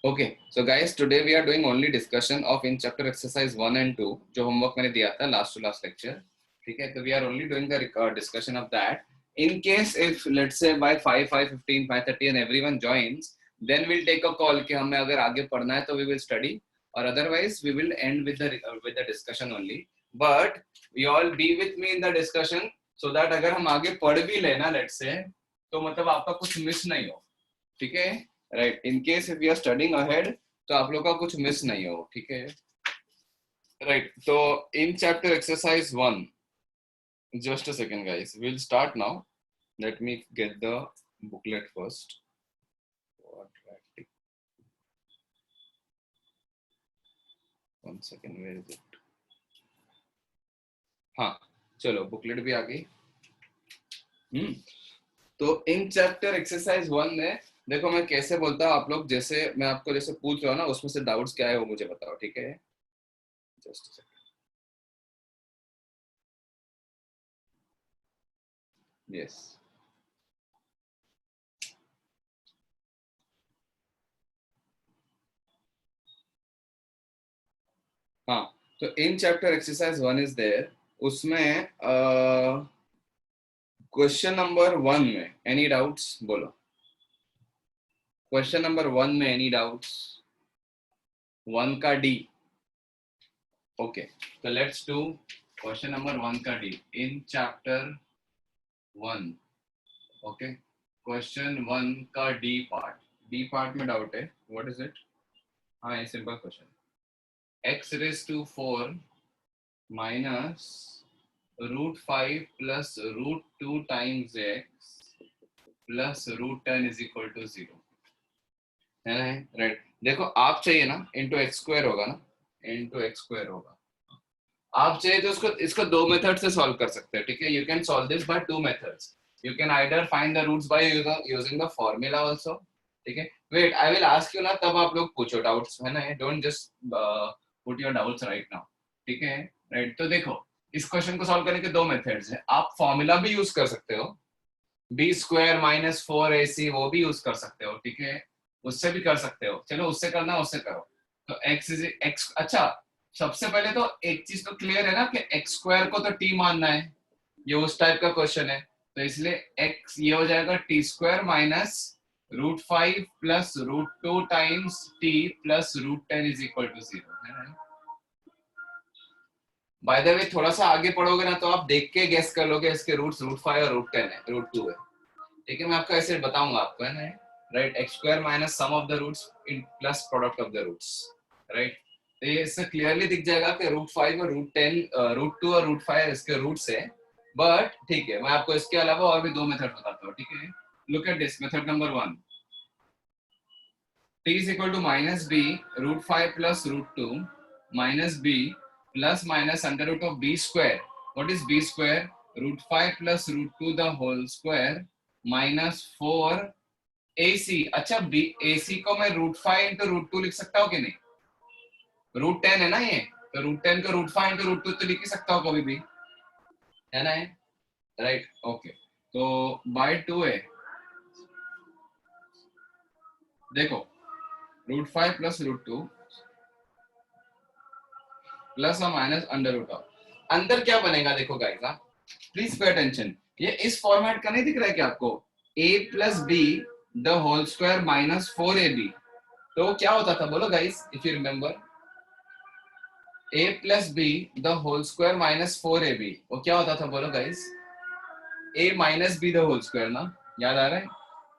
Okay, so guys, today we are doing only discussion of in chapter exercise 1 and 2 जो homework मैंने दिया था last to last lecture. ठीक है, तो we are only doing the discussion of that. In case if let's say by 5, 5:15, 5:30 and everyone joins, then we'll take a call कि हमें अगर आगे पढ़ना है तो we will study, or otherwise we will end with the discussion only. But you all be with me in the discussion so that अगर हम आगे पढ़ भी लेना let's say, तो मतलब आपका कुछ मिस नहीं हो. ठीक है, right. In case if you are studying ahead तो आप लोग का कुछ मिस नहीं हो. ठीक है, राइट. तो in chapter exercise 1, just a second guys, we'll start now. Let me get the booklet first. One second, where is it? हाँ, चलो बुकलेट भी आ गई. तो इन चैप्टर एक्सरसाइज 1 में देखो मैं कैसे बोलता हूँ, आप लोग जैसे मैं आपको जैसे पूछ रहा हूँ ना, उसमें से डाउट्स क्या है वो मुझे बताओ. ठीक है, जस्ट अ सेकंड. यस, हाँ. तो in chapter exercise 1 is there. उसमें क्वेश्चन नंबर 1 में एनी डाउट्स बोलो. क्वेश्चन नंबर 1 में एनी डाउट्स? 1 का डी. ओके, तो लेट्स डू क्वेश्चन नंबर 1 का D in chapter 1. Okay, question 1 का डी पार्ट. डी पार्ट में डाउट है, व्हाट इज इट? हाँ, ये simple question. x raised to 4 minus √5 plus √2 times x plus √10 is equal to 0 है ना. Right. देखो आप चाहिए ना इंटू एक्स स्क्वायर होगा ना, इंटू एक्स स्क्वायर होगा. आप चाहिए तो इसको दो मेथड से सॉल्व कर सकते हैं. ठीक है, you can solve this by two methods. You can either find the roots by using the formula also. ठीक है, wait I will ask you ना, तब आप लोग पूछो डाउट्स, है ना. Don't just put your doubts right now. ठीक है, राइट. तो देखो इस क्वेश्चन को सॉल्व करने के दो मेथड्स हैं. आप फॉर्मूला भी यूज कर सकते हो, बी स्क्वायर माइनस 4ac, वो भी यूज कर सकते हो. ठीक है, उससे भी कर सकते हो. चलो उससे करना, उससे करो. तो x. अच्छा, सबसे पहले तो एक चीज तो क्लियर है ना कि एक्स स्क्वायर को तो t मानना है. ये उस टाइप का क्वेश्चन है, तो इसलिए x ये हो जाएगा t square minus √5 plus √2 times t plus √10 is equal to 0. By the way थोड़ा सा आगे पढ़ोगे ना तो आप देख के गेस कर लोगे इसके रूट्स √5 और √10 है, √2 है. ठीक है, मैं आपको ऐसे बताऊंगा आपको, है ना. Right, X square minus sum of the roots in plus product of the roots. Right, तो ये इससे क्लियरली दिख जाएगा कि √5 और √10, √2 और √5 इसके रूट्स है. बट ठीक है, मैं आपको इसके अलावा और भी दो मेथड बताता हूँ. ठीक है, look at this method number 1. t is equal to minus b √5 plus √2 minus b plus minus under root of b square. What is b square? √5 plus √2 the whole square minus 4 ac. अच्छा, b ac को मैं √5 into √2 लिख सकता हूँ कि नहीं? √10 है ना ये, तो √10 को √5 into √2 तो लिख ही सकता हूँ कभी भी, है ना. Right, okay. तो बाय 2 है. देखो √5 प्लस √2 प्लस और माइनस अंडर रूट ऑफ. अंदर क्या बनेगा देखो गाइस, प्लीज पे अटेंशन. ये इस फॉर्मेट का नहीं दिख रहा है क्या आपको? a plus B the whole square minus 4ab. तो क्या होता था बोलो guys, if you remember. a plus B the whole square minus 4ab, वो क्या होता था बोलो guys? a minus B the whole square ना, याद आ रहा है?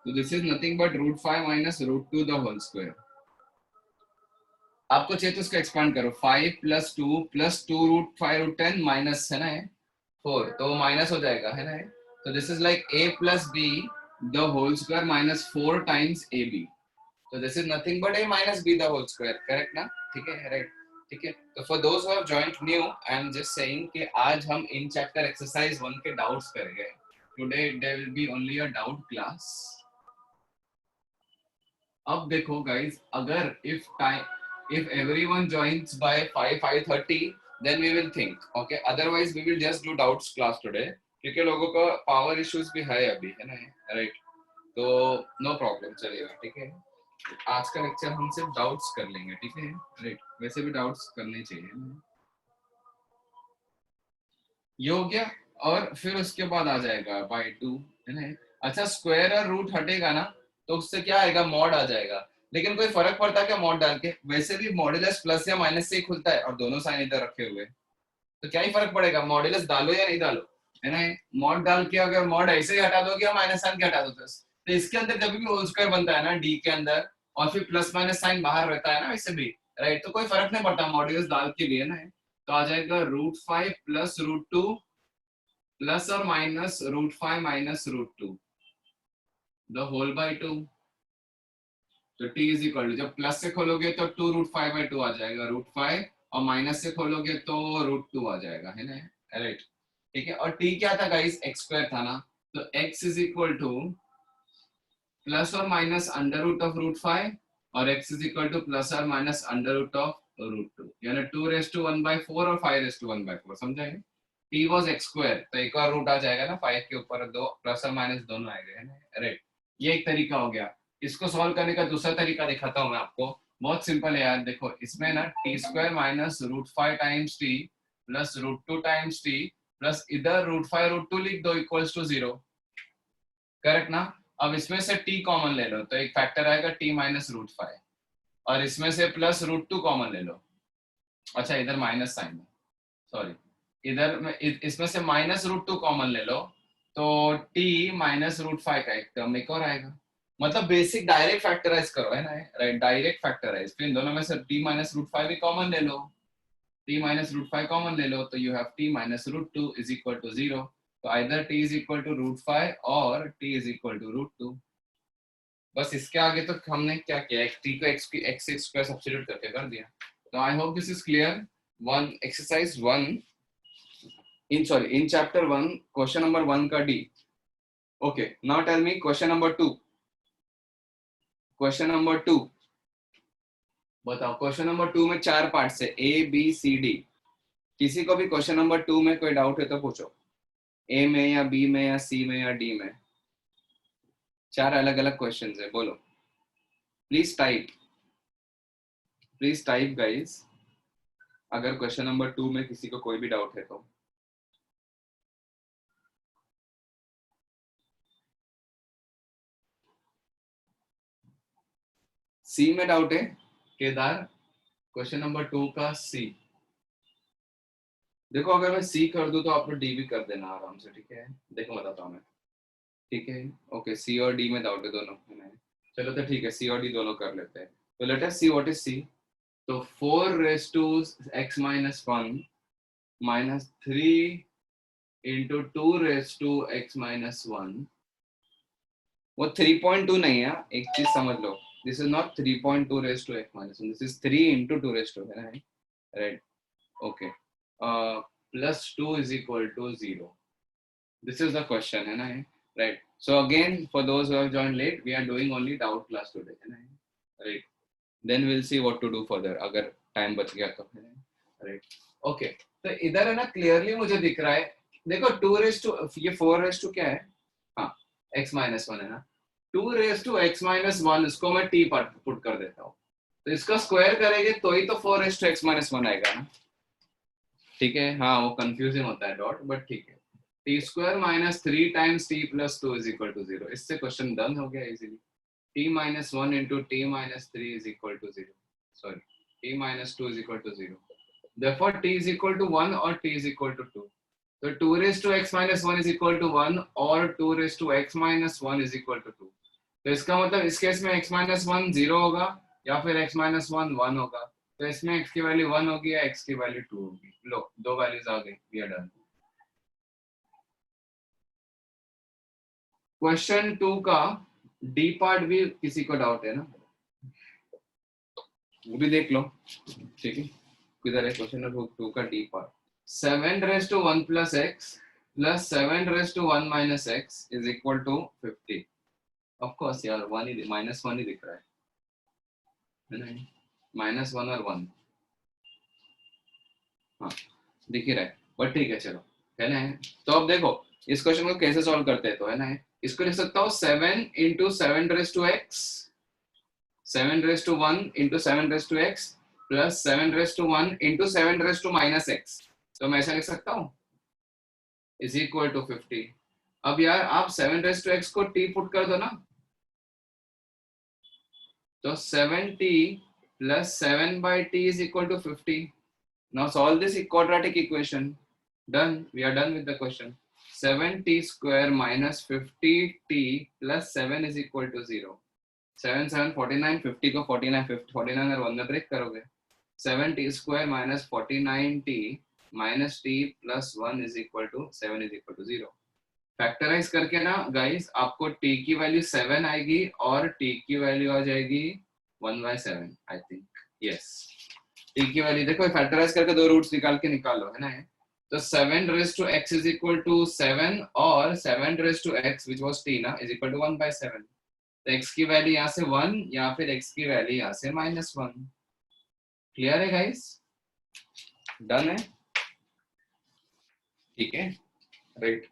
तो this is nothing but √5 minus √2 the whole square. आपको चाहिए तो इसको एक्सपांड करो. 5 प्लस 2 प्लस 2 √5 √10 माइनस है ना 4, तो वो माइनस हो जाएगा, है ना. तो this is like a plus B the whole square minus 4 times ab. तो this is nothing but a minus b the whole square. Correct ना? ठीक है, राइट. ठीक है, तो for those who have joined new, I am just saying कि आज हम इन चैप्टर एक्सरसाइज 1 के डाउट्स करेंगे. Today there will be only a doubt class. अब देखो गाइस, अगर if everyone joins by 5:30 then we will think. Okay, otherwise we will just do doubts class today, क्योंकि लोगों का पावर इश्यूज भी है अभी, है ना. राइट, तो नो प्रॉब्लम, चलेगा. ठीक है, आज का लेक्चर हम सिर्फ डाउट्स कर लेंगे, ठीक है? राइट, वैसे भी डाउट्स करने चाहिए। ये हो गया, और फिर उसके बाद आ जाएगा बाय 2, है ना? अच्छा, स्क्वायर और रूट हटेगा ना, तो उससे क्या आएगा, मॉड आ जाएगा। लेकिन कोई फर्क पड़ता है क्या मॉड डाल के? वैसे भी मॉड्यूलस प्लस या माइनस से ही खुलता है, और दोनों साइन इधर रखे हुए, तो क्या ही फर्क पड़ेगा, मॉड्यूलस डालो या नहीं डालो, है ना? मॉड डाल के अगर मॉड ऐसे ही हटा दोगे या माइनस साइन के हटा दो, तो इसके अंदर जब भी होल स्क्वायर बनता है ना डी के अंदर, और फिर प्लस माइनस साइन बाहर रहता है ना वैसे भी, राइट? तो कोई फर्क नहीं पड़ता मॉड्यूलस डाल के भी, है ना? तो आ जाएगा √5 प्लस √2 प्लस और minus √5 minus √2 the whole by 2। तो t इज इक्वल टू, जब प्लस से खोलोगे तो 2√5/2 आ जाएगा √5, और माइनस से खोलोगे तो √2 आ जाएगा, है ना? राइट, ठीक है। और t क्या था गाइस, x² था ना, तो x is equal to plus और माइनस अंडर रूट ऑफ √5, और x is equal to plus और माइनस अंडर रूट ऑफ √2, यानी 2⁴ और 5⁴ समझा है? t वाज x², तो एक और रूट आ जाएगा ना 5 के ऊपर, दो प्लस और माइनस दोनों आएंगे, है ना? राइट, ये एक तरीका हो गया। इसको सॉल्व करने का दूसरा तरीका दिखाता हूँ मैं आपको, बहुत सिंपल है यार। देखो इसमें ना t² minus √5 times t plus √2 times t plus इधर √5 √2 लिख दो इक्वल्स टू 0, करेक्ट ना? अब इसमें से t कॉमन ले लो, तो एक फैक्टर आएगा t माइनस √5, और इसमें से प्लस √2 कॉमन ले लो। अच्छा, इधर माइनस साइन है, सॉरी, इधर में इसमें से माइनस √2 कॉमन ले लो, तो t माइनस √5 का एक टर्म एक और आएगा। मतलब बेसिक डायरेक्ट फैक्टराइज करो, है ना? राइट, डायरेक्ट फैक्टराइज, फिर इन दोनों में से t माइनस √5 भी कॉमन ले लो, t माइनस √5 कॉमन ले लो, तो you have t minus √2 is equal to 0। तो either t is equal to √5 और t इज इक्वल टू √2। बस इसके आगे तो हमने क्या किया, t को x² सब्स्टिट्यूट करके कर दिया। तो I hope this is clear. One exercise 1 in chapter 1 question number 1 का D। okay, now tell me question number 2। question number 2 बताओ, क्वेश्चन नंबर 2 में 4 पार्ट्स है, A B C D। किसी को भी क्वेश्चन नंबर 2 में कोई डाउट है तो पूछो, A में या B में या C में या D में। 4 अलग अलग क्वेश्चंस है, बोलो प्लीज टाइप गाइस, अगर क्वेश्चन नंबर 2 में किसी को कोई भी डाउट है तो। सी में डाउट है केदार, क्वेश्चन नंबर 2 का सी। देखो अगर मैं सी कर दूं तो आप लोग डी भी कर देना आराम से, ठीक है? देखो बताता हूँ मैं, ठीक है? ओके, सी और डी में डाउट है दोनों, है ना? चलो तो ठीक है, सी और डी दोनों कर लेते हैं। तो let us see what is c. तो 4⁻x−1 माइनस 3 इंटू 2⁻x−1, वो 3.2 नहीं है, एक चीज समझ लो, this is not 3.2⁻x−1, this is 3 into 2⁻, है ना? Right, okay, plus 2 is equal to 0। This is the question, है ना? Right. So again, for those who have joined late, we are doing only doubt class today, है ना? Right. Then we'll see what to do further. अगर time बच गया तो, है ना? Right. Okay. तो इधर है ना, क्लियरली मुझे दिख रहा है। देखो 2⁻, ये 4⁻, क्या है? हाँ, x−1 है ना? 2⁻x−1, इसको मैं t पुट कर देता हूँ, तो इसका स्क्वायर करेंगे तो ही तो 4⁻x−1 आएगा ना? ठीक है, हाँ वो कंफ्यूजिंग होता है डॉट, बट ठीक है। t² minus 3 times t plus 2 is equal to 0। इससे क्वेश्चन डन हो गया easily. t minus 1 into t minus 3 is equal to 0, sorry t minus 2 is equal to 0। Therefore t is equal to 1 और t is equal to 2। तो 2⁻x−1 is equal to 1 और 2⁻x−1 is equal to 2। तो इसका मतलब इस case में x−1 0 होगा या फिर x−1 1 होगा। तो इसमें x की वैल्यू 1 होगी या x की वैल्यू 2 होगी। लो, दो वैल्यूज आ गई, वी आर डन। क्वेश्चन 2 का डी पार्ट भी किसी को डाउट है ना, वो भी देख लो, ठीक है? किधर है क्वेश्चन नंबर 2 का D part? 7⁻1 plus x plus 7⁻1 minus x is equal to 50। Of course यार, -1 ही दिख रहा है ना? -1 और 1, हाँ दिख ही रहा है, बट ठीक है चलो, है ना? तो अब देखो इस क्वेश्चन को कैसे सॉल्व करते हैं, तो है ना, इसको लिख सकता हूँ 7 into 7⁻x 7 raise to 1 into 7 raise to x plus 7 raise to 1 into 7 raise to minus x, तो मैं ऐसा लिख सकता हूँ इज इक्वल टू 50। अब यार आप 7 रेज टू एक्स को टी पुट कर दो ना, तो 7t plus 7 by t is equal to 50. Now solve this quadratic equation. Done. We are done with the question. 7t square minus 50t plus 7 is equal to 0. 7 7 49, 50 को 49 50 49 और 1 में break करोगे, 7t square minus 49t minus t plus 1 is equal to 7 is equal to 0. Factorise करके ना guys आपको t की value 7 आएगी और t की वैल्यू आ जाएगी 1/7 आई थिंक, यस। t की वैल्यू देखो, फैक्टराइज करके दो रूट्स निकाल के निकालो, है ना। तो 7 raise to x is equal to 7 और 7 raise to x which was t ना इज इक्वल टू 1/7। तो x की वैल्यू यहाँ से 1 या फिर x की वैल्यू यहाँ से -1। क्लियर है गाइस? डन है? ठीक है, राइट।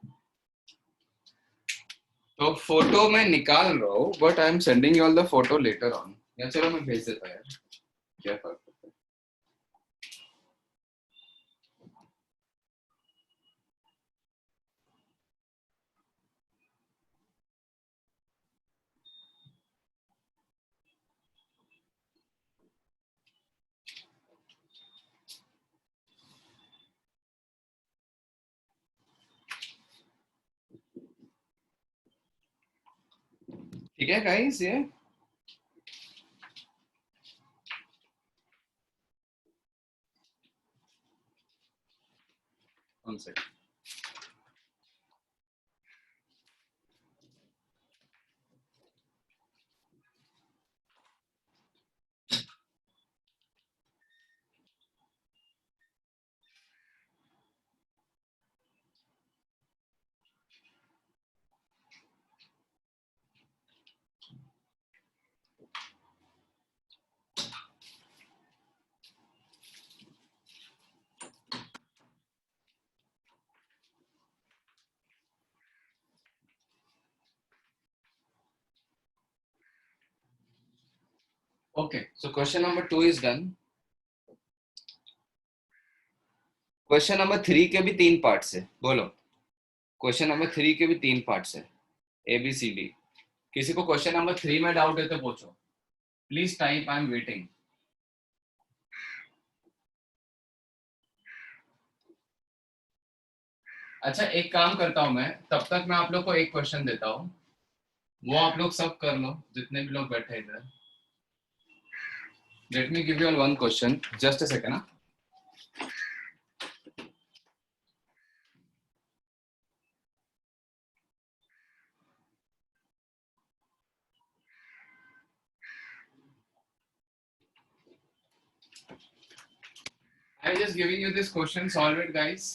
तो फोटो मैं निकाल रहा हूँ but I am sending you all the photo later on. या चलो मैं भेज देता यार, क्या फर्क पड़ता है। ठीक है गाइस, ये one second. Okay, so question number 2 is done. Question number 3 के भी 3 पार्ट्स है, बोलो। क्वेश्चन नंबर 3 के भी 3 पार्ट्स है, ए बी सी डी। किसी को क्वेश्चन नंबर 3 में डाउट है तो पूछो, please type, I am waiting. अच्छा, एक काम करता हूं मैं, तब तक मैं आप लोग को एक क्वेश्चन देता हूं, वो आप लोग सब कर लो जितने भी लोग बैठे इधर। Let me give you all one question, just a second. I'm just giving you this question, solve it guys.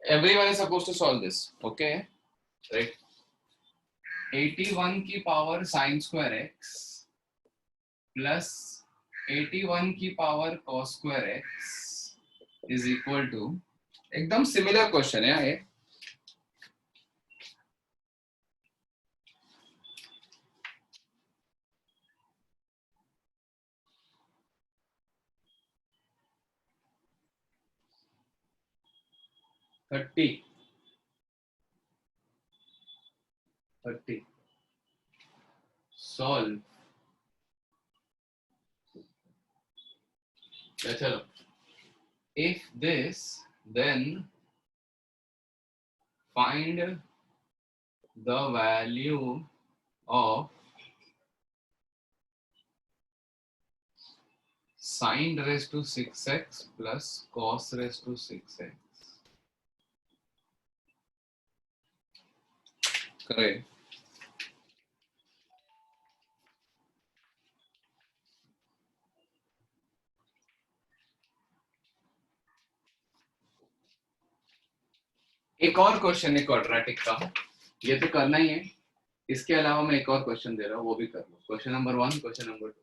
Everyone is supposed to solve this, okay? Right? 81 की power sin square x plus 81 की power cos square x is equal to, एकदम similar question है ये। Thirty solve. चलो, if this then find the value of sin raised to 6x plus cos raised to 6x। करें। एक और question है quadratic का, ये तो करना ही है। इसके अलावा मैं एक और क्वेश्चन दे रहा हूँ, वो भी कर लो। Question number 1, question number 2।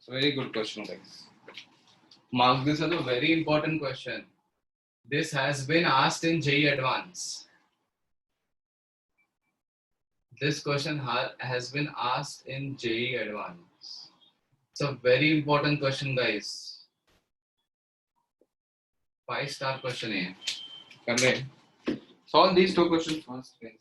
Very good question, guys. Mark this as a very important question. This has been asked in JEE Advance. This question has been asked in JEE Advance. It's a very important question, guys. 5-star question here. Convey. Solve these two questions first, guys.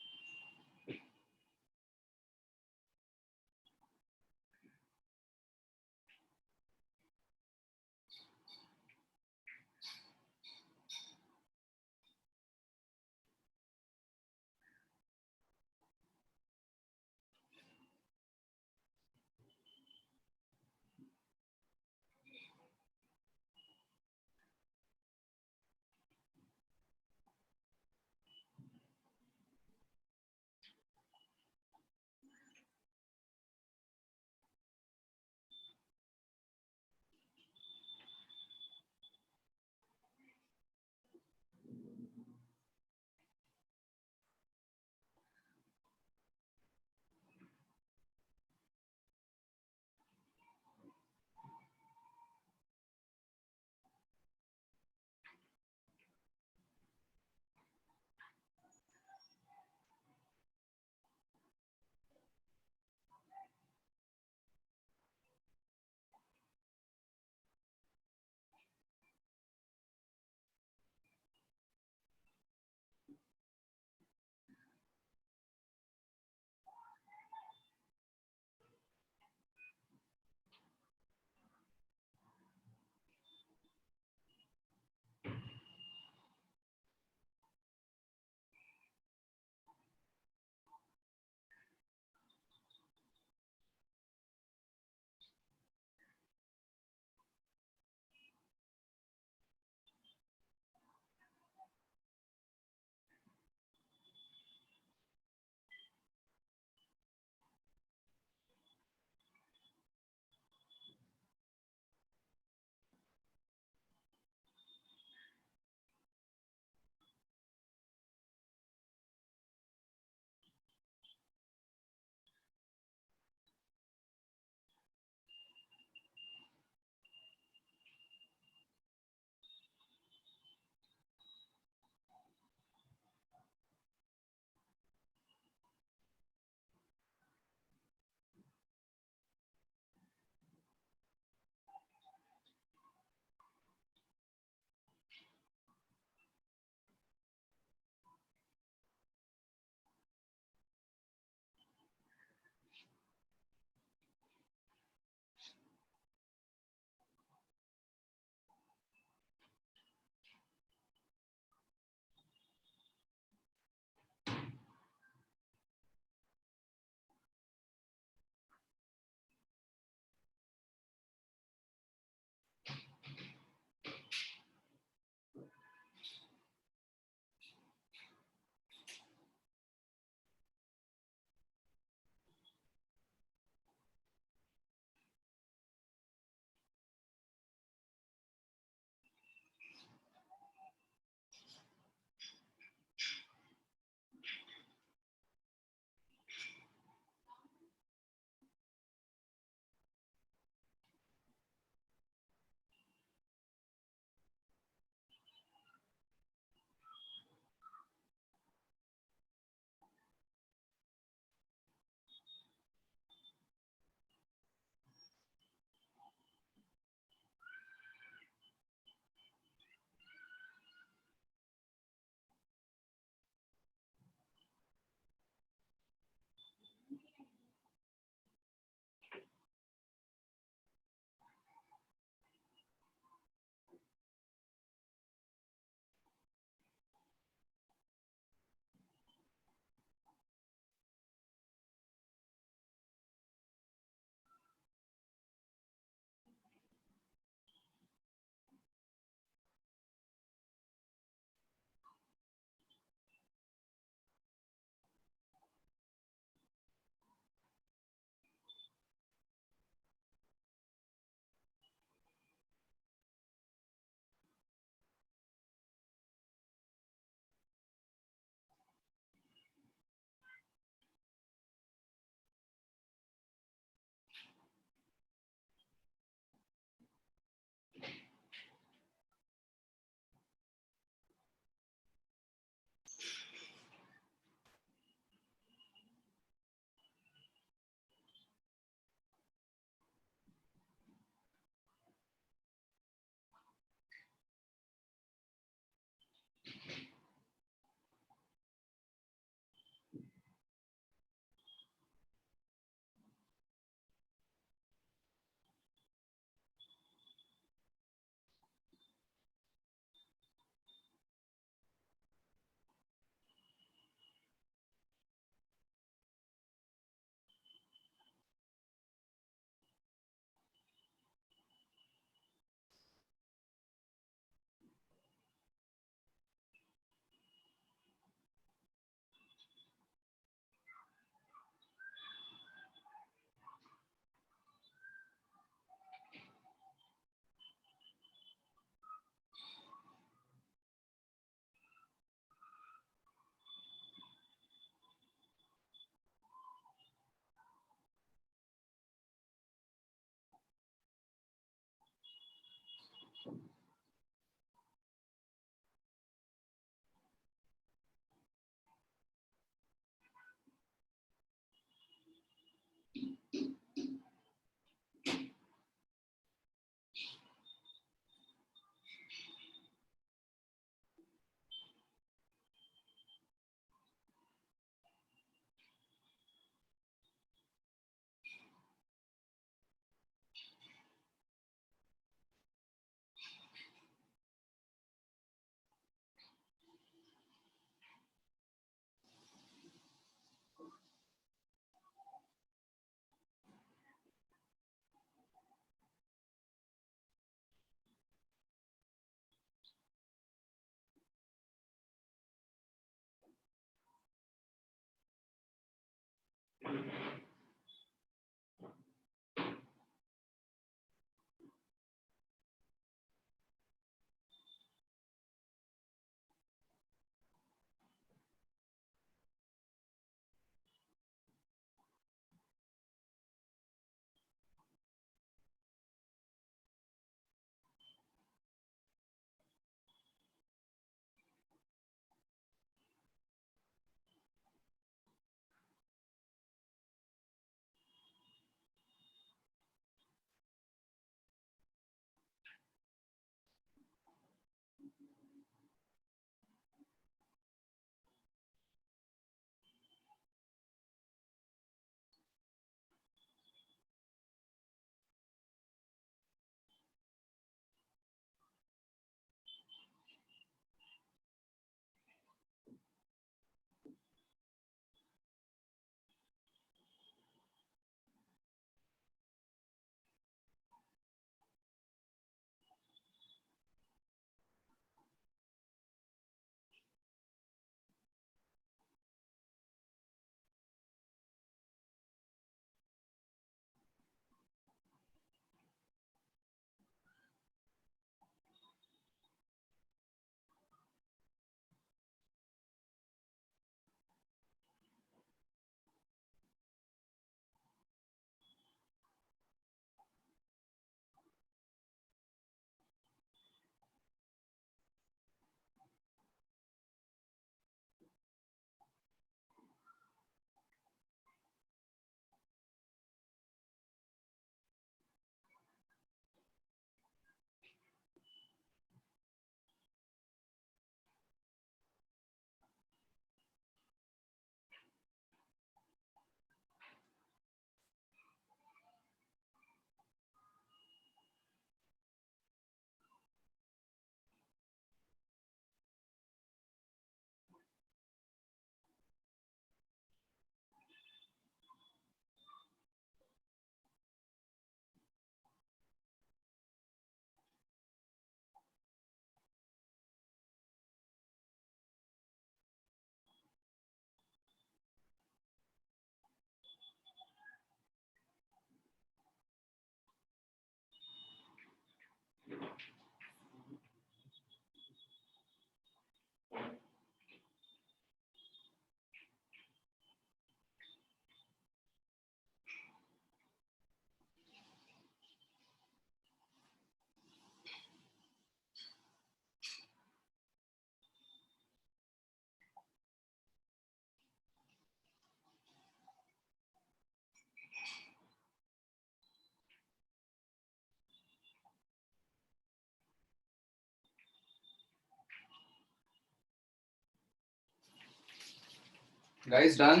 Guys done?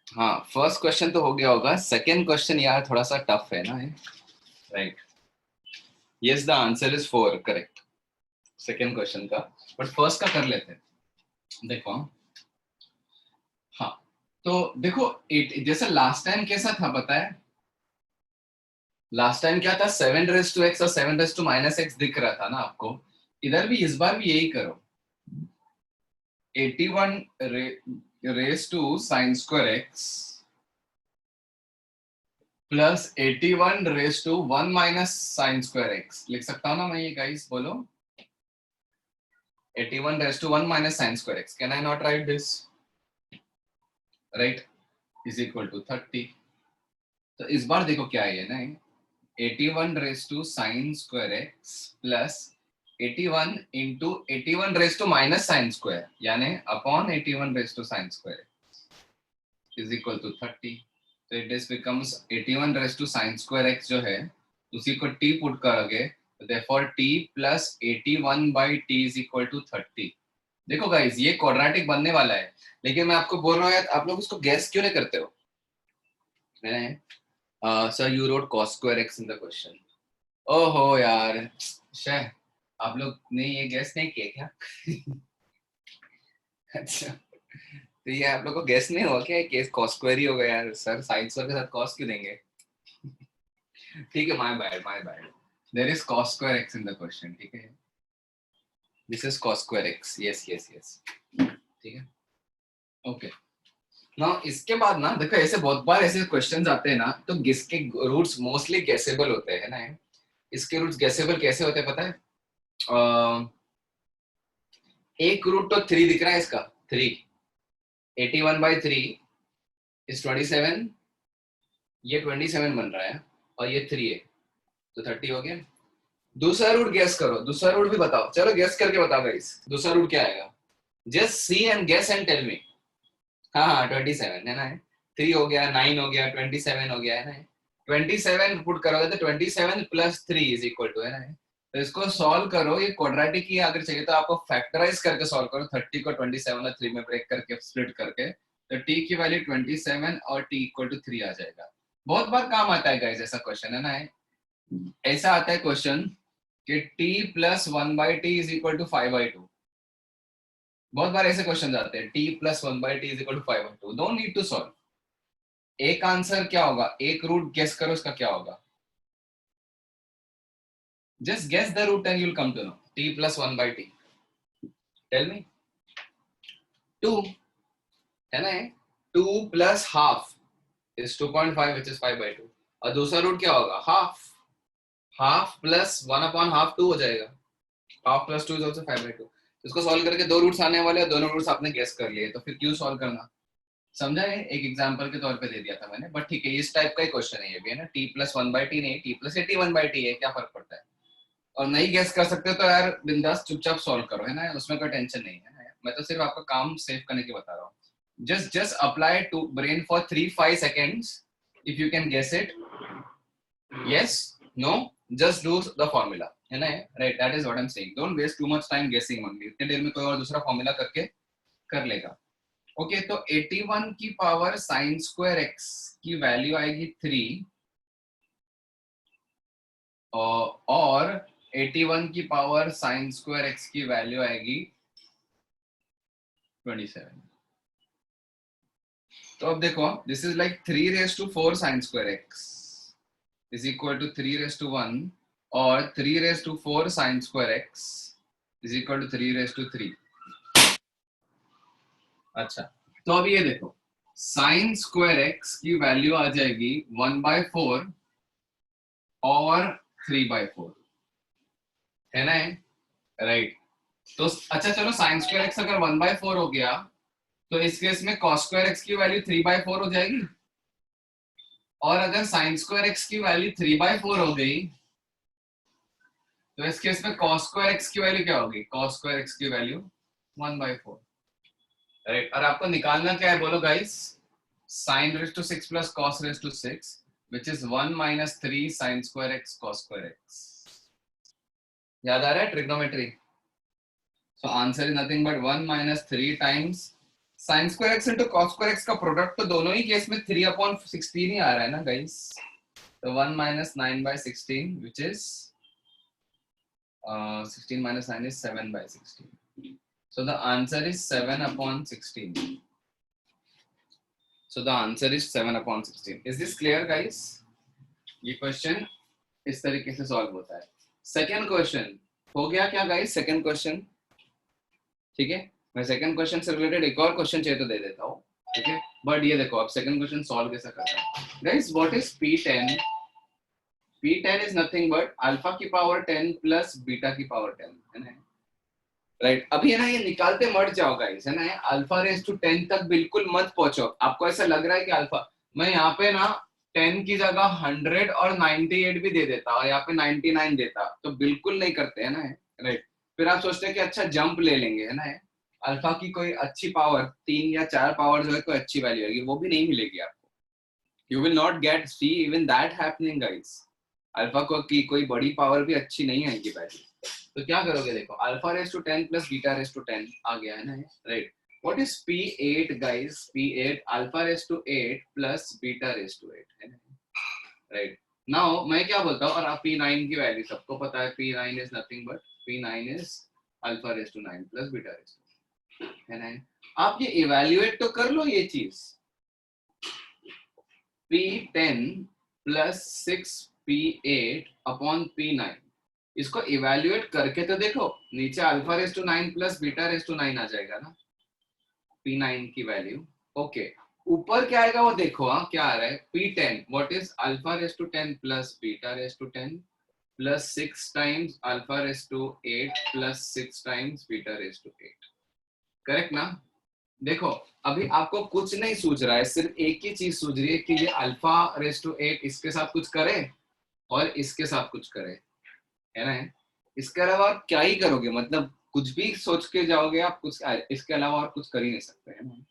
हाँ, first question तो हो गया होगा. Second question यार थोड़ा सा tough है ना. Right. Yes, the answer is 4. Correct. Second question का. बट फर्स्ट का कर लेते हैं. देखो. हाँ, तो देखो जैसे लास्ट टाइम कैसा था पता है? लास्ट टाइम क्या था? 7 रेज टू x और 7 रेज टू -x दिख रहा था ना आपको. इधर भी इस बार भी यही करो. 81 raise to sine square x plus 81 raise to 1 minus sine square x. लिख सकता हूँ ना मैं ये गाइस? बोलो. 81 raise to 1 minus sine square x. Can I not write this? Right. Is equal to 30. तो इस बार देखो क्या है ना. 81 raise to sine square x plus 81 into 81 raise to minus sine square यानी upon 81 raise to sine square is equal to 30. तो it is becomes 81 raise to sine square x जो है उसी को t पुट करोगे. therefore t plus 81 by t is equal to 30. देखो guys ये quadratic बनने वाला है. लेकिन मैं आपको बोल रहा हूँ यार, आप लोग इसको गैस क्यों नहीं करते हो? Sir you wrote cos square x in the question. ओहो यार, शे, आप लोग ने ये गेस नहीं किया क्या? अच्छा, तो ये आप लोग को गेस नहीं हुआ क्या? केस cos स्क्वायर ही होगा यार. सर साइन स्क्वायर के साथ cos क्यों देंगे? ठीक है, my bad my bad. There is cos square x in the question. ठीक है, this is cos square x. Yes yes yes. ठीक है. ओके ना, इसके बाद ना देखो ऐसे बहुत बार ऐसे क्वेश्चंस आते हैं ना, तो इसके रूट्स मोस्टली गैसेबल होते हैं ना। इसके रूट्स गैसेबल कैसे होते हैं पता है? एक रूट तो 3 दिख रहा है इसका, 3, 81/3 इज 27, ये 27 बन रहा है और ये 3 है, तो 30 हो गया। दूसरा रूट गैस करो, दूसरा रूट भी बताओ, चलो गैस करके बताओ गाइस, दूसरा रूट क्या आएगा? Just see and guess and tell me. हाँ 27 है ना, 3 हो गया, 9 हो गया, 27 हो गया है ना। 27 पुट करोगे तो 27 प्लस 3 इज इक्वल टू है ना। तो इसको सॉल्व करो, ये क्वाड्रेटिक ही अगर चाहिए तो आपको फैक्टराइज करके सॉल्व करो, 30 को 27 और 3 में ब्रेक करके स्प्लिट करके, तो t की वैल्यू 27 और t इक्वल टू 3 आ जाएगा। बहुत बार काम आता है गाइस ऐसा क्वेश्चन है ना। ऐसा आता है क्वेश्चन कि t plus 1/t is equal to 5/2। बहुत बार ऐसे क्वेश्चन आते हैं, t plus 1/t is equal to 5/2। Don't need to solve, एक आंसर क्या होगा, एक रूट गेस करो उसका क्या होगा। Just guess the root and you will come to know t plus 1/t। Tell me. 2 है ना, 2 plus half is 2.5 which is 5/2। और दूसरा रूट क्या होगा, हाफ, हाफ प्लस 1/2 2 हो जाएगा, हाफ प्लस 2 इज आल्सो 5/2। इसको सॉल्व करके दो रूट्स आने वाले हैं, दोनों रूट्स आपने गेस कर लिए, तो फिर क्यों सॉल्व करना। समझा है, एक एग्जांपल के तौर पे दे दिया था मैंने, बट ठीक है, इस टाइप का ही क्वेश्चन है ये भी है ना। t प्लस 1/t नहीं, t प्लस 81/t है, क्या फर्क पड़ता है। और नहीं गेस कर सकते तो यार बिंदास चुपचाप सॉल्व करो है ना, उसमें कोई टेंशन नहीं है ना? मैं तो सिर्फ आपका काम सेव करने के बता रहा हूँ। Just apply to brain for 3-5 seconds if you can guess it, yes, no, just do the formula है ना, right, that is what I am saying. Don't waste too much time guessing only, इतने देर में कोई और दूसरा formula करके कर लेगा। ओके तो 81 की पावर साइन स्क्वायर एक्स की वैल्यू आएगी 3 और 81 की पावर साइन स्क्वायर एक्स की वैल्यू आएगी 27। तो अब देखो, this is like 3⁴ sine square x is equal to 3:1 और 3⁴ sine square x is equal to 3:3। अच्छा तो अब ये देखो, साइन स्क्वायर एक्स की वैल्यू आ जाएगी 1/4 और 3/4 है ना, राइट। तो अच्छा चलो, साइन स्क्वायर एक्स अगर 1/4 हो गया तो इस केस में कॉस स्क्वायर एक्स की वैल्यू 3/4 हो जाएगी, और अगर साइन स्क्वायर एक्स की वैल्यू 3/4 हो गई तो इस केस में कॉस स्क्वायर एक्स की वैल्यू क्या होगी, कॉस स्क्वायर एक्स की वैल्यू 1/4, राइट। और आपको निकालना क्या है बोलो guys, sine raise to 6 plus cos raise to 6 which is 1 - 3 sine square x cos square x. याद आ रहा है trigonometry? So answer is nothing but 1 - 3 times sin square x into cos square x का प्रोडक्ट तो दोनों ही case में 3/16 ही आ रहा है ना गाइस। तो 1 - 9/16 which is 16 - 9 is 7/16. So the answer is 7/16. So the answer is 7/16. Is this clear guys? ये question इस तरीके से सॉल्व होता है। सेकेंड क्वेश्चन हो गया क्या गाइस, सेकेंड क्वेश्चन, ठीक है। मैं सेकंड क्वेश्चन से रिलेटेड एक और क्वेश्चन चाहिए तो दे देता हूँ, ठीक है। बट ये देखो आप सेकंड क्वेश्चन सॉल्व कैसे करना है guys. What is P10? P10 is nothing but alpha की पावर 10 प्लस बीटा की पावर 10 है ना, राइट। अभी है ना ये निकालते मत जाओ गाइस है ना, अल्फा रेज टू 10 तक बिल्कुल मत पहुंचो। आपको ऐसा लग रहा है कि अल्फा, मैं यहाँ पे ना 10 की जगह 100 और 98 भी दे देता और यहाँ पे 99 देता, तो बिल्कुल नहीं करते है ना, राइट। फिर आप सोचते हैं कि अच्छा जंप ले लेंगे है ना, अल्फा की कोई अच्छी पावर 3 या 4 पावर जो है कोई अच्छी वैल्यू आएगी, वो भी नहीं मिलेगी आपको। You will not get see even that happening guys. Alpha को की कोई बड़ी पावर भी अच्छी नहीं आएगी वैल्यू। तो क्या करोगे, देखो alpha raise to 10 plus beta raise to 10 आ गया है ना, right. What is P8 guys? P8 alpha raise to 8 plus beta raise to 8 है ना, राइट। नाउ मैं क्या बोलता हूँ, और आप P9 की वैल्यू सबको पता है, P9 is nothing but P9 is alpha raise to 9 plus beta raise to है ना। आप ये इवेल्युएट तो कर लो ये चीज, P10 plus 6P8 upon P9, इसको इवेल्युएट करके तो देखो, नीचे alpha raise to 9 plus beta raise to 9 आ जाएगा ना। P9 की वैल्यू। ओके, ऊपर क्या आएगा वो देखो, हाँ क्या आ रहा है, P10 what is alpha raise to 10 plus beta raise to 10 plus 6 times alpha raise to 8 plus 6 times beta raise to 8। Correct ना? देखो अभी आपको कुछ नहीं सूझ रहा है, सिर्फ एक ही चीज सूझ रही है कि ये अल्फा रेस टू 8 इसके साथ कुछ करे और इसके साथ कुछ करे, है ना? इसके अलावा आप क्या ही करोगे, मतलब कुछ भी सोच के जाओगे आप, कुछ इसके अलावा और कुछ कर ही नहीं सकते, है ना?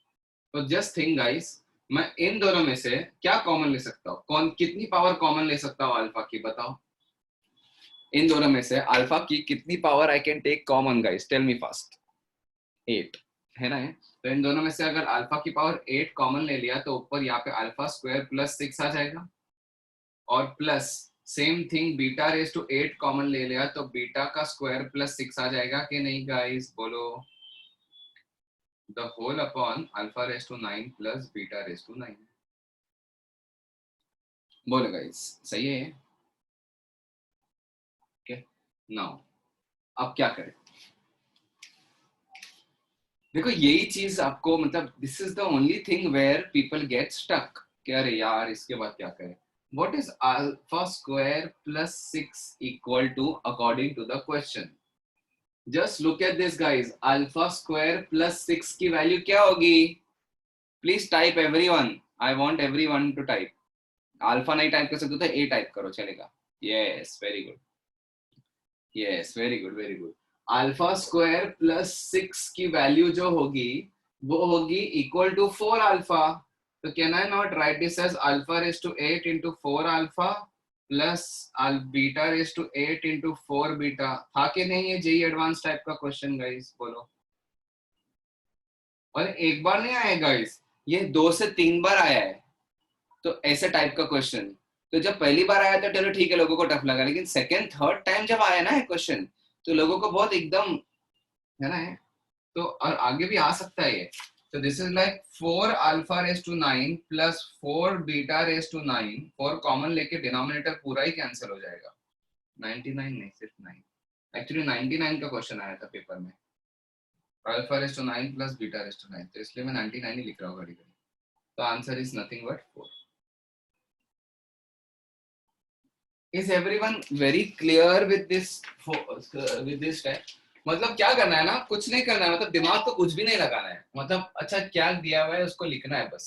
तो जस्ट थिंक गाइस, मैं इन दोनों में से क्या कॉमन ले सकता हूँ, कौन कितनी पावर कॉमन ले सकता हूँ अल्फा की, बताओ। इन दोनों में से अल्फा की कितनी power I can take common guys, tell me fast. 8, है ना? तो इन दोनों में से अगर अल्फा की पावर 8 कॉमन ले लिया तो ऊपर यहाँ पे अल्फा स्क्वायर प्लस 6 आ जाएगा, और plus same thing beta raise to 8 common ले लिया तो बीटा का स्क्वायर प्लस 6 आ जाएगा कि नहीं गाइस, बोलो। The whole upon alpha raise to 9 plus beta raise to 9, बोलो गाइस, सही है? ओके, नाउ अब क्या करें? देखो यही चीज आपको, मतलब this is the only thing where people get stuck कि अरे यार इसके बाद क्या करें। What is alpha square plus 6 equal to according to the question? Just look at this guys, alpha square plus 6 की वैल्यू क्या होगी? Please type everyone, I want everyone to type. Alpha नहीं टाइप कर सकते तो ए टाइप करो, चलेगा। Yes very good, yes very good very good. Alpha square plus 6 की वैल्यू जो होगी वो होगी इक्वल टू 4 अल्फा। तो can I not write this as alpha raise to 8 into 4 alpha plus beta raise to 8 into 4 beta? था कि नहीं ये जेई एडवांस टाइप का क्वेश्चन गाइस, बोलो। और एक बार नहीं आया गाइस, ये 2 से 3 बार आया है। तो ऐसे टाइप का क्वेश्चन, तो जब पहली बार आया तो चलो ठीक है, लोगों को टफ लगा, लेकिन सेकंड थर्ड टाइम जब आया ना क्वेश्चन तो लोगों को बहुत एकदम, है ना? तो और आगे भी आ सकता है ये। तो this is like 4 alpha raise to 9 plus 4 beta raise to 9, 4 common लेके डिनोमिनेटर पूरा ही कैंसिल हो जाएगा। 99 नहीं, सिर्फ 9। एक्चुअली 99 का क्वेश्चन आया था पेपर में, alpha raise to 9 plus beta raise to 9, तो इसलिए मैं 99 ही लिख रहा हूँ घड़ी घड़ी। तो answer is nothing but 4। Is everyone very clear with this step? मतलब क्या करना है ना, कुछ नहीं करना है, मतलब दिमाग को कुछ भी नहीं लगाना है, मतलब अच्छा क्या दिया हुआ है उसको लिखना है बस।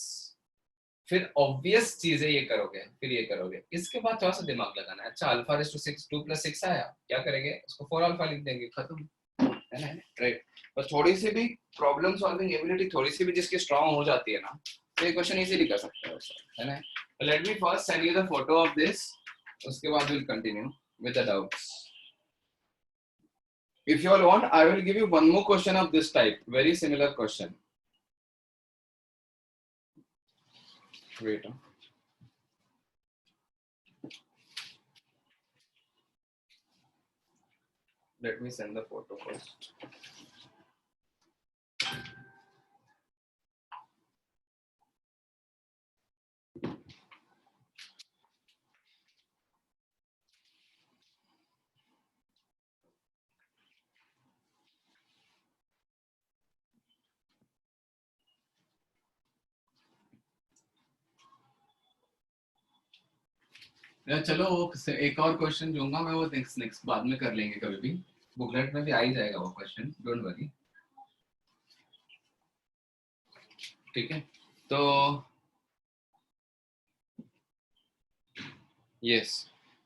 फिर ऑब्वियस चीजें ये करोगे, फिर ये करोगे, इसके बाद थोड़ा सा दिमाग लगाना है। अच्छा अल्फा रेस टू 6 2 प्लस 6 आया, क्या करेंगे उसको 4 अल्फा लिख देंगे, खत्म, है ना? राइट। पर थोड़ी सी भी प्रॉब्लम सॉल्विंग एबिलिटी थोड़ी सी भी जिसकी स्ट्रांग हो जाती है ना, तो ये क्वेश्चन इजीली कर सकते हो, है ना? Let me first send you the photo of this, उसके बाद we'll continue with the doubts. If you all want, I will give you one more question of this type, very similar question. Wait. Let me send the photo first. चलो एक और question दूंगा मैं, वो next बाद में कर लेंगे कभी भी, बुकलेट में भी आ ही जाएगा वो क्वेश्चन, डोंट वरी, ठीक है? तो यस,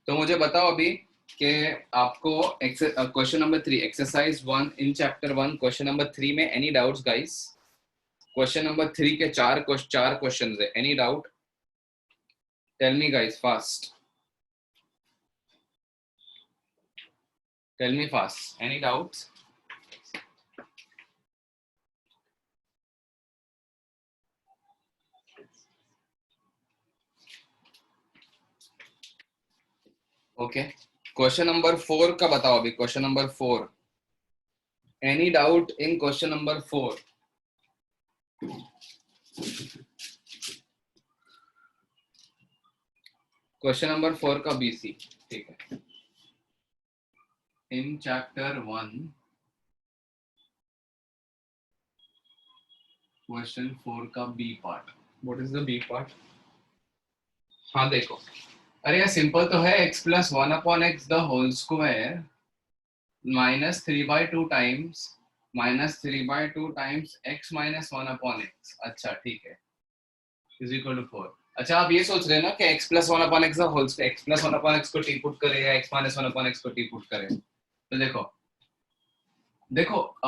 तो मुझे बताओ अभी कि आपको question number 3 exercise 1 in chapter 1 question number 3 में any doubts guys? Question number 3 के चार क्वेश्चन है, any doubt? Tell me guys fast, tell me fast, any doubts? Okay, question number 4 का बताओ अभी, question number 4, any doubt in question number 4? Question number 4 का BC, ठीक है? इन चैप्टर 1 क्वेश्चन 4 का B part. What is the B part? हाँ देखो, अरे यार सिंपल तो है. x plus 1 upon x the whole square minus 3/2 times x minus 1 upon x. अच्छा ठीक है, इज इक्वल टू 4. अच्छा आप ये सोच रहे हैं ना कि x plus 1 upon x the whole square, x plus 1 upon x को टी पुट करे या x माइनस 1 अपॉन एक्स को टी पुट करे. तो देखो देखो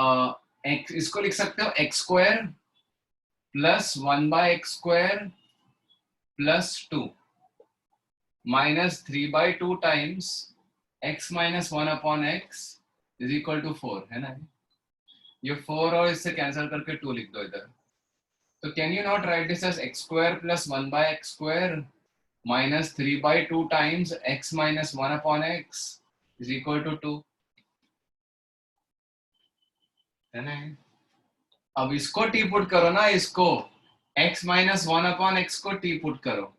इसको लिख सकते हो x square plus 1/x² plus 2 minus 3/2 times x minus 1 upon x is equal to 4 है ना. ये 4 और इससे कैंसिल करके 2 लिख दो इधर. तो can you not write this as x square plus 1/x² minus 3/2 times x minus 1 upon x is equal to 2 है ना. अब इसको टी पुट करो ना, इसको x माइनस 1 अपॉन एक्स को टी पुट करो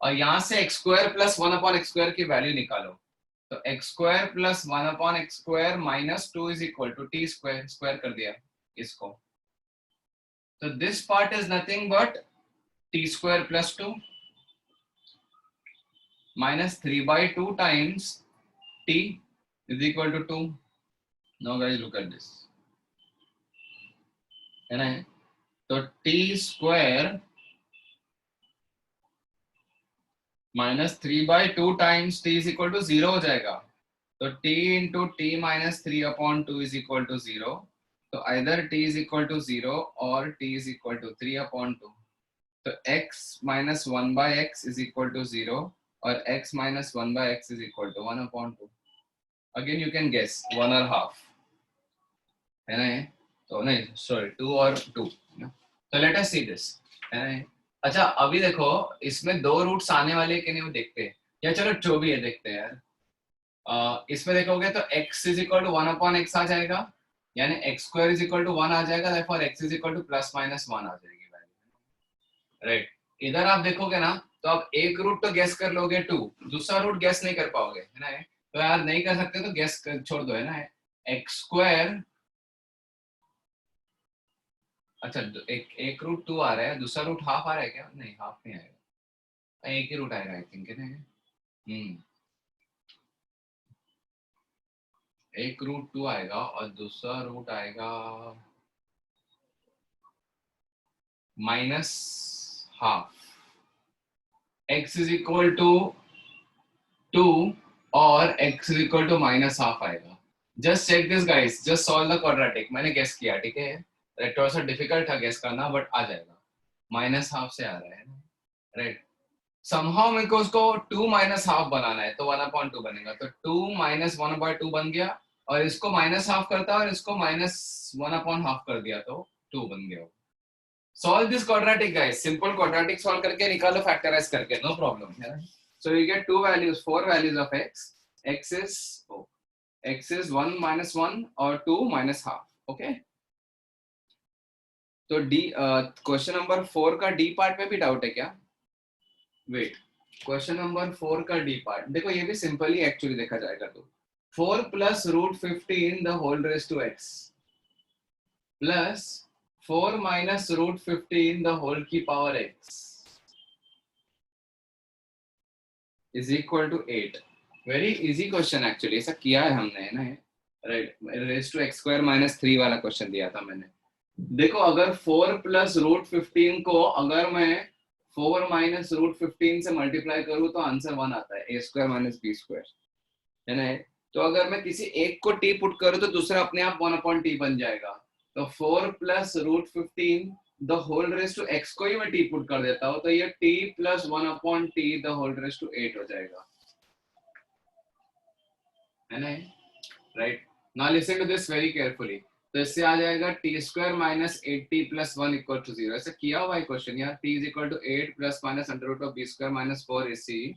और यहां से x square plus 1 upon x square की वैल्यू निकालो. तो x square plus 1 upon x square minus 2 is equal to t square. Square कर दिया इसको. तो this part is nothing but t square plus 2 minus 3/2 times t is equal to 2. Now guys look at this है ना. तो T square minus 3/2 times t is equal to 0 हो जाएगा. तो t into t minus 3 upon 2 is equal to 0. तो either t is equal to 0 और t is equal to 3 upon 2. तो x minus 1/x is equal to 0 और x minus 1/x is equal to 1 upon 2. Again you can guess 1 और half है ना. तो नहीं sorry 2 और 2. तो लेट अस सी दिस है ना. अच्छा अभी देखो इसमें दो रूट्स आने वाले कि नहीं वो देखते हैं. या चलो जो भी है देखते हैं यार. इसमें देखोगे तो x is equal to 1 upon x आ जाएगा, यानी x square is equal to 1 आ जाएगा. Therefore x is equal to plus minus 1 आ जाएगी वैल्यू. राइट. इधर आप देखोगे ना तो आप एक रूट तो गेस कर लोगे 2, दूसरा रूट गेस नहीं कर पाओगे है ना. तो यार नहीं कर सकते तो गेस छोड़ दो है ना. x स्क्वायर अच्छा एक रूट 2 आ रहा है, दूसरा रूट हाफ आ रहा है क्या? नहीं हाफ नहीं आएगा, एक ही रूट आएगा आई थिंक है ना. एक रूट 2 आएगा और दूसरा रूट आएगा minus half. x is equal to 2 और x is equal to minus half आएगा. Just check this guys, just solve the quadratic. मैंने गेस किया ठीक है, थोड़ा सा डिफिकल्ट था गेस करना बट आ जाएगा. माइनस हाफ से आ रहा है राइट. समहाउ मेरे को उसको 2 माइनस हाफ बनाना है तो 1/2 बनेगा. तो 2 माइनस 1/2 बन गया और इसको माइनस हाफ करता और इसको माइनस 1/2 कर दिया तो 2 बन गया. Solve this quadratic guys, simple quadratic solve करके निकालो फैक्टराइज करके, no problem. So you get 2 values, 4 values of x. x is 1 minus 1 और 2 minus half. ओके. तो डी क्वेश्चन नंबर 4 का डी पार्ट में भी डाउट है क्या? वेट, क्वेश्चन नंबर 4 का डी पार्ट देखो, ये भी सिंपली एक्चुअली देखा जाएगा. तो 4 plus root 15 the whole raise to x plus 4 minus root 15 the whole की power x is equal to 8. Very easy question actually, ऐसा किया है हमने ना. Right, raise to x square minus 3 वाला क्वेश्चन दिया था मैंने. देखो अगर 4 प्लस रूट 15 को अगर मैं 4 माइनस रूट 15 से मल्टीप्लाई करूं तो आंसर 1 आता है, a square minus b square है ना. तो अगर मैं किसी एक को t पुट करूं तो दूसरा अपने आप 1/t बन जाएगा. तो 4 plus root 15 the whole raise to x को ही मैं t पुट कर देता हूं तो ये t plus 1/t the whole raise to 8 हो जाएगा है ना. Right. Now listen to this very carefully. तो इससे आ जाएगा t square minus 8t plus 1 equal to 0. ऐसा किया हुआ है क्वेश्चन यार. t is equal to 8 plus minus under root of B square minus 4ac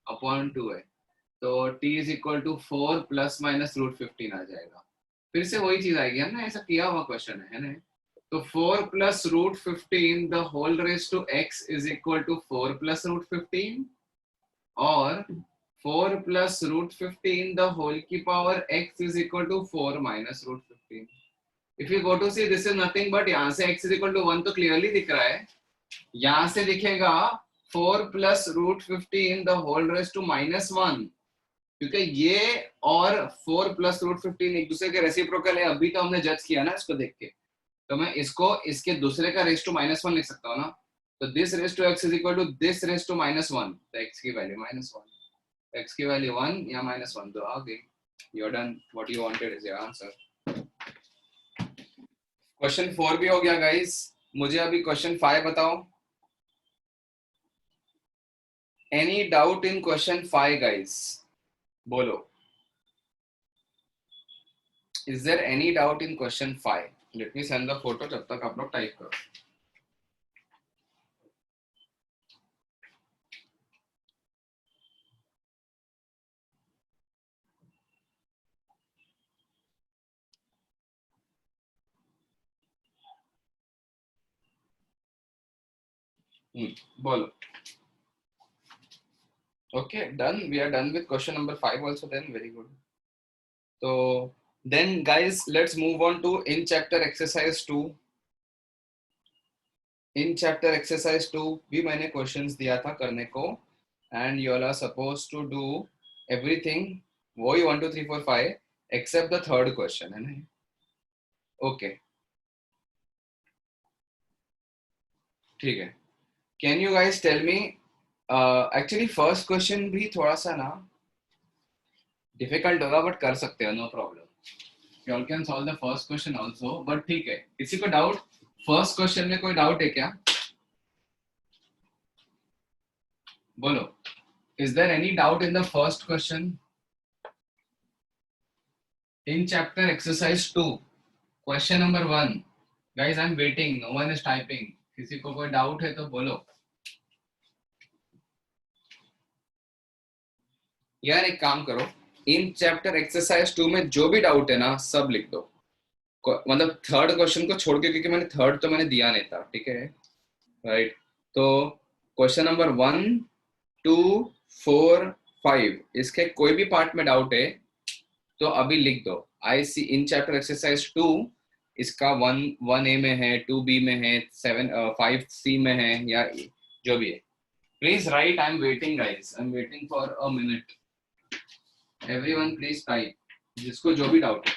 upon 2 है. तो t is equal to 4 plus minus root 15 आ जाएगा. फिर से वही चीज आएगी है ना, ऐसा किया हुआ क्वेश्चन है ना. तो 4 plus root 15 the whole raise to x is equal to 4 plus root 15 और 4 प्लस रूट 15 द होल की power x is equal to 4 minus root 15. If you go to see this is nothing but यहाँ से x is equal to 1 तो clearly दिख रहा है, यहाँ से दिखेगा 4 plus root 15 the whole raise to -1, क्योंकि ये और 4 प्लस रूट 15 एक दूसरे के रेसिप्रोकल है, अभी तो हमने जज किया ना इसको देख के, तो मैं इसको इसके दूसरे का रेस टू -1 लिख सकता हूँ ना, तो this raise to x is equal to this raise to -1, तो x की वैल्यू -1, x की वैल्यू 1 या -1, तो आ गई, you are done, what you wanted is your answer. Question 4 भी हो गया गाइस, मुझे अभी क्वेश्चन 5 बताओ। Any doubt in question 5 guys, बोलो, is there any doubt in question 5? Let me send the photo, जब तक आप लोग टाइप करो। बोलो। Okay, done. We are done with question number 5 also then. Very good. So then guys, let's move on to in chapter exercise 2. In chapter exercise 2 भी मैंने questions दिया था करने को, and you all are supposed to do everything, वही 1 2 3 4 5 except the third question, है ना? Okay, ठीक है। Can you guys tell me, actually first question भी थोड़ा सा ना difficult होगा, but कर सकते हो, no problem. You all can solve the first question also, but ठीक है। किसी को डाउट फर्स्ट क्वेश्चन में, कोई डाउट है क्या? बोलो, is there any doubt in the first question in chapter exercise 2 question number 1? Guys, I'm waiting, no one is typing. किसी को कोई डाउट है तो बोलो यार। एक काम करो, इन चैप्टर एक्सरसाइज 2 में जो भी डाउट है ना सब लिख दो, मतलब थर्ड क्वेश्चन को छोड़ के, क्योंकि मैंने थर्ड तो मैंने दिया नहीं था, ठीक है, राइट? तो क्वेश्चन नंबर 1 2 4 5 इसके कोई भी पार्ट में डाउट है तो अभी लिख दो। आई सी इन चैप्टर एक्सरसाइज 2 इसका 1A में है, 2B में है, 5C में है, या जो भी है, please right. I am waiting guys, I am waiting for a minute, everyone please type, जिसको जो भी डाउट है।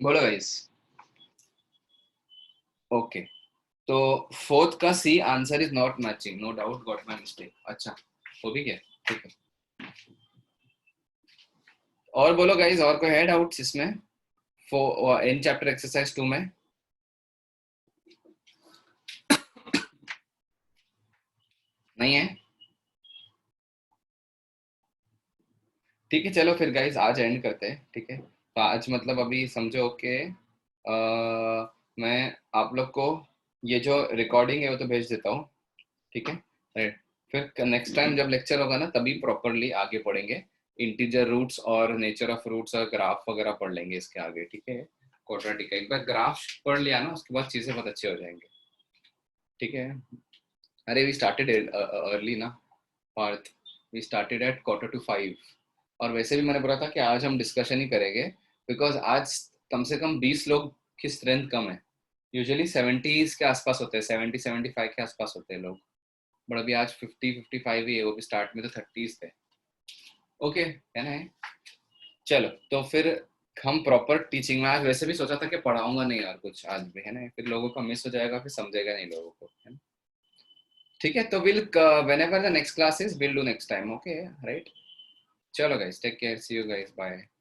बोलो गाइस। ओके, तो फोर्थ का C answer is not matching, no doubt, got my mistake. अच्छा, वो भी क्या, ठीक है। और बोलो गाइस, और कोई है डाउट्स इसमें इन चैप्टर एक्सरसाइज 2 में? नहीं है? ठीक है, चलो फिर गाइस आज एंड करते हैं, ठीक है। तो आज मतलब अभी समझो कि मैं आप लोग को ये जो रिकॉर्डिंग है वो तो भेज देता हूँ, ठीक है, राइट। फिर नेक्स्ट टाइम जब लेक्चर होगा ना तभी प्रॉपरली आगे पढ़ेंगे, इंटीजर रूट्स और नेचर ऑफ रूट्स और ग्राफ वगैरह पढ़ लेंगे इसके आगे, ठीक है। क्वाड्रेटिक एक बार ग्राफ पढ़ लिया ना उसके बाद चीजें बहुत अच्छे हो जाएंगे, ठीक है। अरे वी स्टार्टेड अर्ली ना पार्थ, वी स्टार्टेड एट 4:45। और वैसे भी मैंने बोला था कि आज हम डिस्कशन ही करेंगे, बिकॉज आज कम से कम 20 लोग की स्ट्रेंथ कम है। यूजुअली 70s के आसपास होते हैं, 70-75 के आसपास होते हैं लोग, बट अभी आज 50-55 ही है, वो भी स्टार्ट में तो 30s थे। ओके है ना? चलो तो फिर हम प्रॉपर टीचिंग में, आज वैसे भी सोचा था कि पढ़ाऊंगा नहीं और कुछ आज भी, है ना, फिर लोगों का मिस हो जाएगा, फिर समझेगा नहीं लोगों को, है ना। ठीक है, तो will whenever the next class is we'll do next time, okay, right? चलो guys, take care, see you guys, bye.